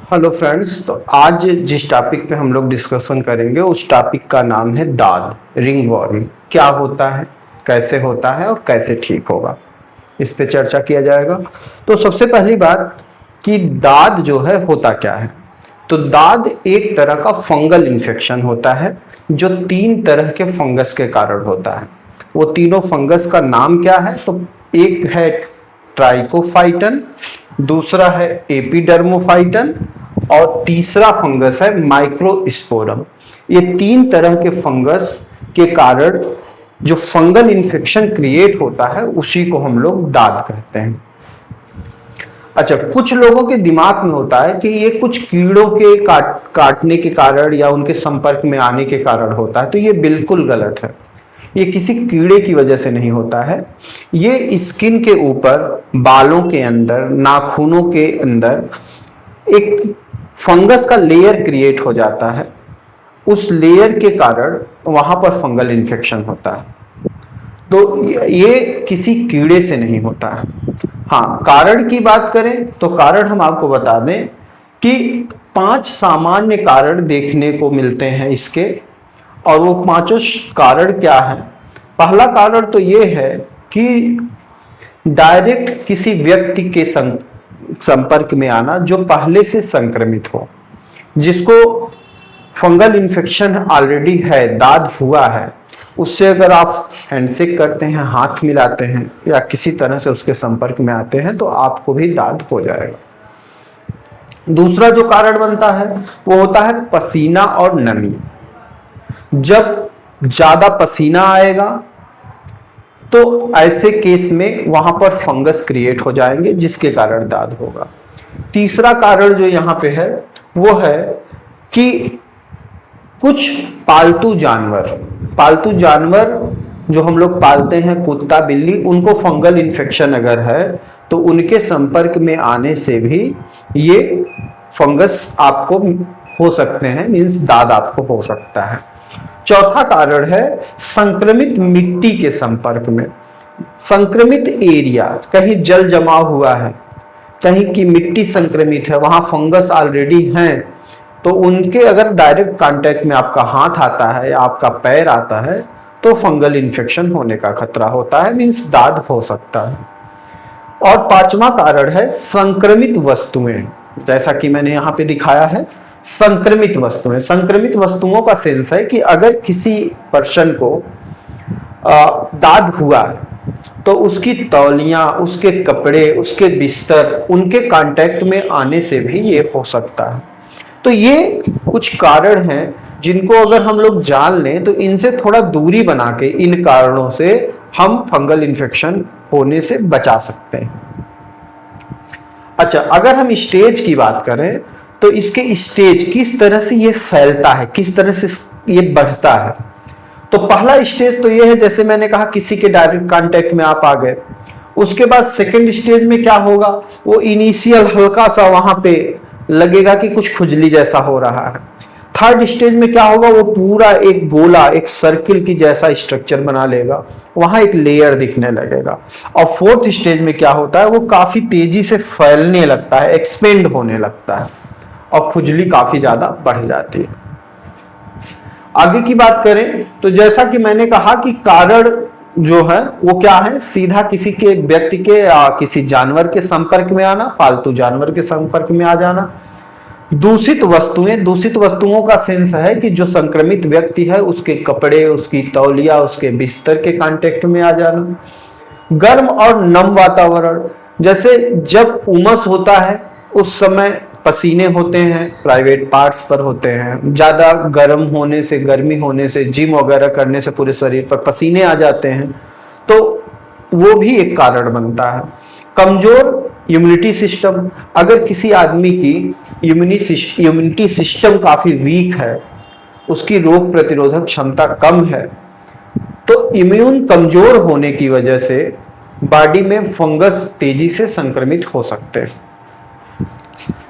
Hello friends. तो आज जिस टॉपिक पे हम लोग डिस्कशन करेंगे उस टॉपिक का नाम है दाद, रिंग वर्म। क्या होता है, कैसे होता है और कैसे ठीक होगा, इस पे चर्चा किया जाएगा। तो सबसे पहली बात कि दाद जो है होता क्या है। तो दाद एक तरह का फंगल इन्फेक्शन होता है जो 3 तरह के फंगस के कारण होता है। वो तीनों फंगस का नाम क्या है? तो एक है ट्राइकोफाइटन, दूसरा है एपिडर्मोफाइटन और तीसरा फंगस है माइक्रोस्पोरम। ये 3 तरह के फंगस के कारण जो फंगल इन्फेक्शन क्रिएट होता है उसी को हम लोग दाद कहते हैं। अच्छा, कुछ लोगों के दिमाग में होता है कि ये कुछ कीड़ों के काटने के कारण या उनके संपर्क में आने के कारण होता है। तो ये बिल्कुल गलत है। ये किसी कीड़े की वजह से नहीं होता है। ये स्किन के ऊपर, बालों के अंदर, नाखूनों के अंदर एक फंगस का लेयर क्रिएट हो जाता है। उस लेयर के कारण वहां पर फंगल इन्फेक्शन होता है। तो ये किसी कीड़े से नहीं होता है। हाँ, कारण की बात करें तो कारण हम आपको बता दें कि 5 सामान्य कारण देखने को मिलते हैं इसके। और वो 5 कारण क्या है? पहला कारण तो ये है कि डायरेक्ट किसी व्यक्ति के संपर्क में आना जो पहले से संक्रमित हो, जिसको फंगल इन्फेक्शन ऑलरेडी है, दाद हुआ है, उससे अगर आप हैंडशेक करते हैं, हाथ मिलाते हैं या किसी तरह से उसके संपर्क में आते हैं तो आपको भी दाद हो जाएगा। दूसरा जो कारण बनता है वो होता है पसीना और नमी। जब ज्यादा पसीना आएगा तो ऐसे केस में वहां पर फंगस क्रिएट हो जाएंगे जिसके कारण दाद होगा। तीसरा कारण जो यहाँ पे है वो है कि कुछ पालतू जानवर जो हम लोग पालते हैं, कुत्ता बिल्ली, उनको फंगल इन्फेक्शन अगर है तो उनके संपर्क में आने से भी ये फंगस आपको हो सकते हैं, मीन्स दाद आपको हो सकता है। चौथा कारण है संक्रमित मिट्टी के संपर्क में। संक्रमित एरिया, कहीं जल जमा हुआ है, कहीं की मिट्टी संक्रमित है, वहां फंगस ऑलरेडी है, तो उनके अगर डायरेक्ट कांटेक्ट में आपका हाथ आता है या आपका पैर आता है तो फंगल इन्फेक्शन होने का खतरा होता है, मीन्स दाद हो सकता है। और 5वां कारण है संक्रमित वस्तुएं। जैसा कि मैंने यहाँ पे दिखाया है, संक्रमित वस्तुएं। संक्रमित वस्तुओं का सेंस है कि अगर किसी पर्सन को दाद हुआ है तो उसकी तौलियां, उसके कपड़े, उसके बिस्तर, उनके कांटेक्ट में आने से भी ये हो सकता है। तो ये कुछ कारण हैं जिनको अगर हम लोग जान लें तो इनसे थोड़ा दूरी बना के इन कारणों से हम फंगल इन्फेक्शन होने से बचा सकते हैं। अच्छा, अगर हम स्टेज की बात करें तो इसके स्टेज, किस तरह से ये फैलता है, किस तरह से ये बढ़ता है। तो पहला स्टेज तो ये है, जैसे मैंने कहा, किसी के डायरेक्ट कांटेक्ट में आप आ गए। उसके बाद सेकंड स्टेज में क्या होगा, वो इनिशियल हल्का सा वहां पे लगेगा कि कुछ खुजली जैसा हो रहा है। थर्ड स्टेज में क्या होगा, वो पूरा एक गोला, एक सर्किल की जैसा स्ट्रक्चर बना लेगा, वहां एक लेयर दिखने लगेगा। और फोर्थ स्टेज में क्या होता है, वो काफी तेजी से फैलने लगता है, एक्सपेंड होने लगता है और खुजली काफी ज्यादा बढ़ जाती है। आगे की बात करें तो जैसा कि मैंने कहा कि कारण जो है वो क्या है, सीधा किसी के व्यक्ति के या किसी जानवर के संपर्क में आना, पालतू जानवर के संपर्क में आ जाना। दूषित वस्तुओं का सेंस है कि जो संक्रमित व्यक्ति है उसके कपड़े, उसकी तौलिया, उसके बिस्तर के कांटेक्ट में आ जाना। गर्म और नम वातावरण, जैसे जब उमस होता है उस समय पसीने होते हैं, प्राइवेट पार्ट्स पर होते हैं, ज्यादा गर्म होने से, गर्मी होने से, जिम वगैरह करने से पूरे शरीर पर पसीने आ जाते हैं, तो वो भी एक कारण बनता है। कमजोर इम्यूनिटी सिस्टम, अगर किसी आदमी की इम्यूनिटी सिस्टम काफी वीक है, उसकी रोग प्रतिरोधक क्षमता कम है, तो इम्यून कमजोर होने की वजह से बॉडी में फंगस तेजी से संक्रमित हो सकते हैं।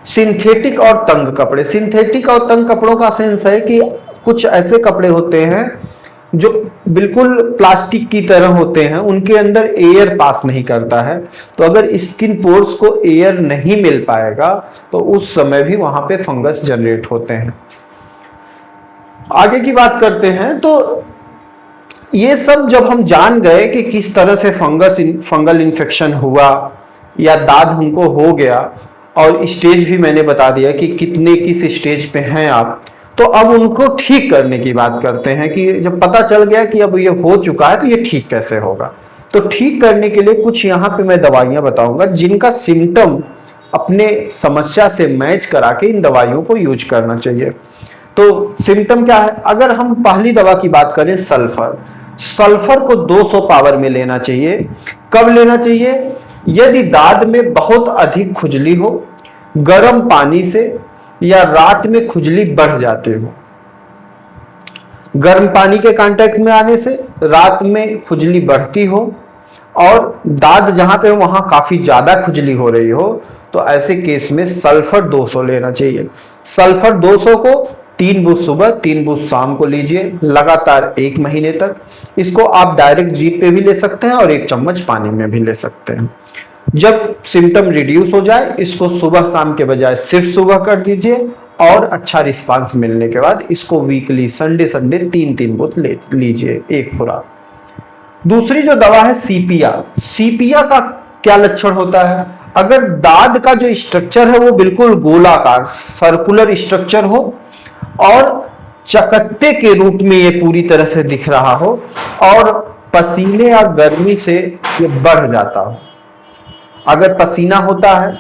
सिंथेटिक और तंग कपड़े, सिंथेटिक और तंग कपड़ों का सेंस है कि कुछ ऐसे कपड़े होते हैं जो बिल्कुल प्लास्टिक की तरह होते हैं, उनके अंदर एयर पास नहीं करता है। तो अगर स्किन पोर्स को एयर नहीं मिल पाएगा तो उस समय भी वहां पे फंगस जनरेट होते हैं। आगे की बात करते हैं। तो ये सब जब हम जान गए कि किस तरह से फंगल इन्फेक्शन हुआ या दाद हमको हो गया, और स्टेज भी मैंने बता दिया कि कितने किस स्टेज पे हैं आप, तो अब उनको ठीक करने की बात करते हैं कि जब पता चल गया कि अब ये हो चुका है तो ये ठीक कैसे होगा। तो ठीक करने के लिए कुछ यहाँ पे मैं दवाइयाँ बताऊंगा जिनका सिम्टम अपने समस्या से मैच करा के इन दवाइयों को यूज करना चाहिए। तो सिम्टम क्या है? अगर हम पहली दवा की बात करें, सल्फर। सल्फर को 200 पावर में लेना चाहिए। कब लेना चाहिए? यदि दाद में बहुत अधिक खुजली हो, गर्म पानी से, या रात में खुजली बढ़ जाती हो। गर्म पानी के कांटेक्ट में आने से रात में खुजली बढ़ती हो और दाद जहां पे वहां काफी ज्यादा खुजली हो रही हो, तो ऐसे केस में सल्फर 200 लेना चाहिए। सल्फर 200 को 3 बूंद सुबह 3 बूंद शाम को लीजिए लगातार 1 महीने तक। इसको आप डायरेक्ट जीभ पे भी ले सकते हैं और 1 चम्मच पानी में भी ले सकते हैं। जब सिम्टम रिड्यूस हो जाए, इसको सुबह शाम के बजाय सिर्फ सुबह कर दीजिए, और अच्छा रिस्पांस मिलने के बाद इसको वीकली संडे 3-3 बूंद ले लीजिए, 1 खुराक। दूसरी जो दवा है सीपिया। सीपिया का क्या लक्षण होता है? अगर दाद का जो स्ट्रक्चर है वो बिल्कुल गोलाकार सर्कुलर स्ट्रक्चर हो और चकत्ते के रूप में ये पूरी तरह से दिख रहा हो और पसीने या गर्मी से ये बढ़ जाता हो। अगर पसीना होता है,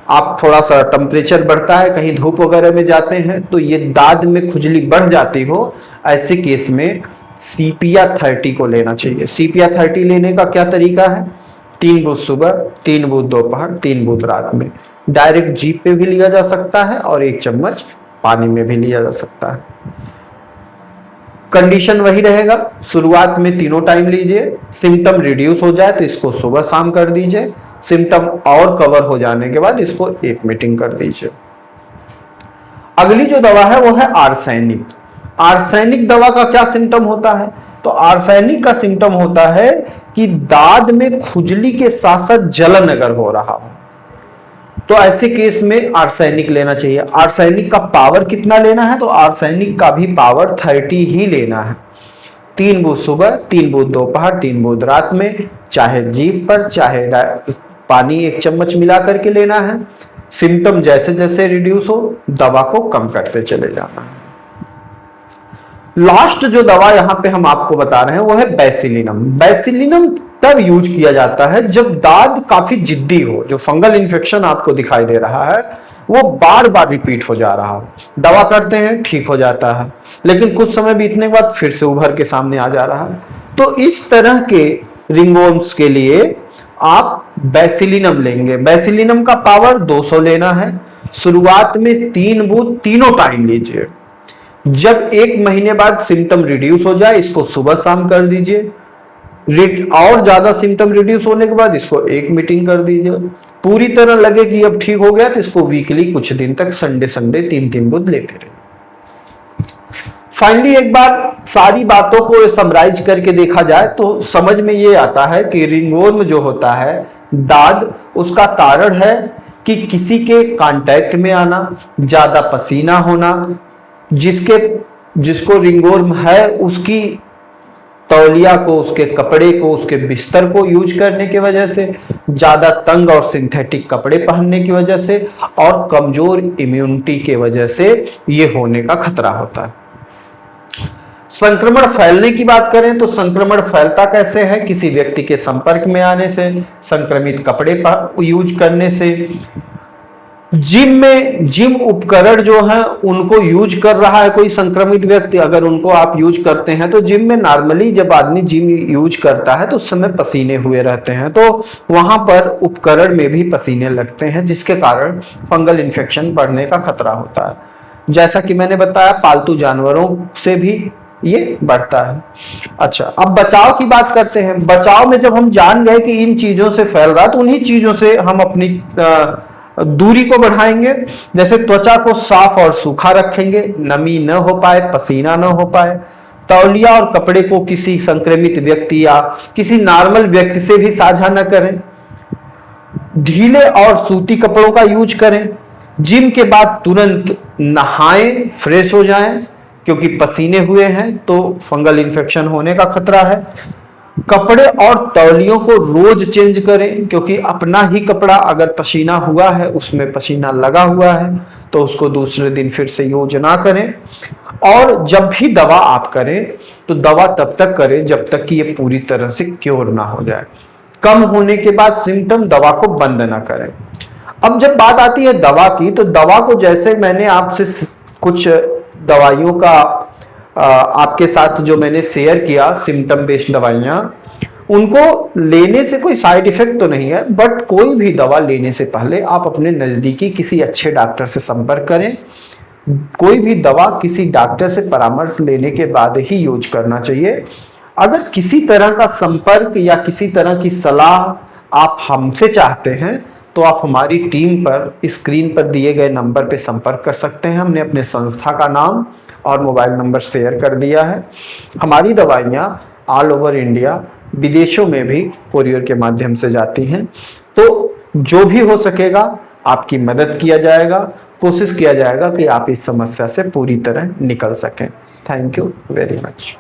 आप थोड़ा सा टेम्परेचर बढ़ता है, कहीं धूप वगैरह में जाते हैं, तो ये दाद में खुजली बढ़ जाती हो, ऐसे केस में सीपिया 30 को लेना चाहिए। सीपिया 30 लेने का क्या तरीका है? 3 बूंद सुबह 3 बूंद दोपहर 3 बूंद रात में। डायरेक्ट जीभ पे भी लिया जा सकता है और 1 चम्मच पानी में भी लिया जा सकता है। कंडीशन वही रहेगा, शुरुआत में तीनों टाइम लीजिए। सिम्टम रिड्यूस हो जाए तो इसको सुबह शाम कर दीजिए। सिम्टम और कवर हो जाने के बाद इसको 1 मीटिंग कर दीजिए। अगली जो दवा है वो है आर्सेनिक। आर्सेनिक दवा का क्या सिम्टम होता है? तो आर्सेनिक का सिम्टम होता है कि दाद में खुजली के साथ साथ जलन अगर हो रहा हो, तो ऐसे केस में आर्सेनिक लेना चाहिए। आर्सेनिक का पावर कितना लेना है? तो आर्सेनिक का भी पावर 30 ही लेना है। 3 बूंद सुबह 3 बूंद दोपहर 3 बूंद रात में, चाहे जीभ पर चाहे पानी 1 चम्मच मिला करके लेना है। सिम्टम जैसे जैसे रिड्यूस हो, दवा को कम करते चले जाना है। लास्ट जो दवा यहां पे हम आपको बता रहे हैं वो है बेसिलिनम। बेसिलिनम तब यूज किया जाता है जब दाद काफी जिद्दी हो, जो फंगल इन्फेक्शन आपको दिखाई दे रहा है वो बार बार रिपीट हो जा रहा हो। दवा करते हैं, ठीक हो जाता है, लेकिन कुछ समय बीतने के बाद फिर से उभर के सामने आ जा रहा है। तो इस तरह के रिंगवर्म्स के लिए आप बेसिलिनम लेंगे। बेसिलिनम का पावर 200 लेना है। शुरुआत में 3 बूंद तीनों टाइम लीजिए। जब 1 महीने बाद सिम्टम रिड्यूस हो जाए, इसको सुबह शाम कर दीजिए। और ज्यादा सिम्टम रिड्यूस होने के बाद इसको 1 मीटिंग कर दीजिए। पूरी तरह लगे कि अब ठीक हो गया तो इसको वीकली कुछ दिन तक संडे 3-3 बूंद लेते रहे। फाइनली एक बार सारी बातों को समराइज करके देखा जाए तो समझ में ये आता है कि रिंगवर्म जो होता है दाद, उसका कारण है कि किसी के कांटेक्ट में आना, ज्यादा पसीना होना, जिसको रिंगवर्म है उसकी तौलिया को, उसके कपड़े को, उसके बिस्तर को यूज करने की वजह से, ज्यादा तंग और सिंथेटिक कपड़े पहनने की वजह से, और कमजोर इम्यूनिटी के वजह से ये होने का खतरा होता है। संक्रमण फैलने की बात करें तो संक्रमण फैलता कैसे है? किसी व्यक्ति के संपर्क में आने से, संक्रमित कपड़े यूज करने से, जिम उपकरण जो है उनको यूज कर रहा है कोई संक्रमित व्यक्ति, अगर उनको आप यूज करते हैं, तो जिम में नॉर्मली जब आदमी जिम यूज करता है तो उस समय पसीने हुए रहते हैं, तो वहां पर उपकरण में भी पसीने लगते हैं, जिसके कारण फंगल इन्फेक्शन बढ़ने का खतरा होता है। जैसा कि मैंने बताया, पालतू जानवरों से भी ये बढ़ता है। अच्छा, अब बचाव की बात करते हैं। बचाव में जब हम जान गए कि इन चीजों से फैल रहा है, तो उन्हीं चीजों से हम अपनी दूरी को बढ़ाएंगे। जैसे त्वचा को साफ और सूखा रखेंगे, नमी न हो पाए, पसीना न हो पाए, तौलिया और कपड़े को किसी संक्रमित व्यक्ति या किसी नॉर्मल व्यक्ति से भी साझा न करें। ढीले और सूती कपड़ों का यूज करें। जिम के बाद तुरंत नहाएं, फ्रेश हो जाएं, क्योंकि पसीने हुए हैं तो फंगल इन्फेक्शन होने का खतरा है। कपड़े और तौलियों को रोज चेंज करें, क्योंकि अपना ही कपड़ा अगर पसीना हुआ है, उसमें पसीना लगा हुआ है, तो उसको दूसरे दिन फिर से यूज ना करें। और जब भी दवा आप करें तो दवा तब तक करें जब तक कि ये पूरी तरह से क्योर ना हो जाए। कम होने के बाद सिम्टम दवा को बंद ना करें। अब जब बात आती है दवा की, तो दवा को जैसे मैंने आपसे कुछ दवाइयों का आपके साथ जो मैंने शेयर किया, सिम्टम बेस्ड दवाइयां, उनको लेने से कोई साइड इफेक्ट तो नहीं है, बट कोई भी दवा लेने से पहले आप अपने नजदीकी किसी अच्छे डॉक्टर से संपर्क करें। कोई भी दवा किसी डॉक्टर से परामर्श लेने के बाद ही यूज करना चाहिए। अगर किसी तरह का संपर्क या किसी तरह की सलाह आप हमसे चाहते हैं तो आप हमारी टीम पर स्क्रीन पर दिए गए नंबर पर संपर्क कर सकते हैं। हमने अपने संस्था का नाम और मोबाइल नंबर शेयर कर दिया है। हमारी दवाइयाँ ऑल ओवर इंडिया, विदेशों में भी कोरियर के माध्यम से जाती हैं। तो जो भी हो सकेगा आपकी मदद किया जाएगा, कोशिश किया जाएगा कि आप इस समस्या से पूरी तरह निकल सकें। Thank you very much.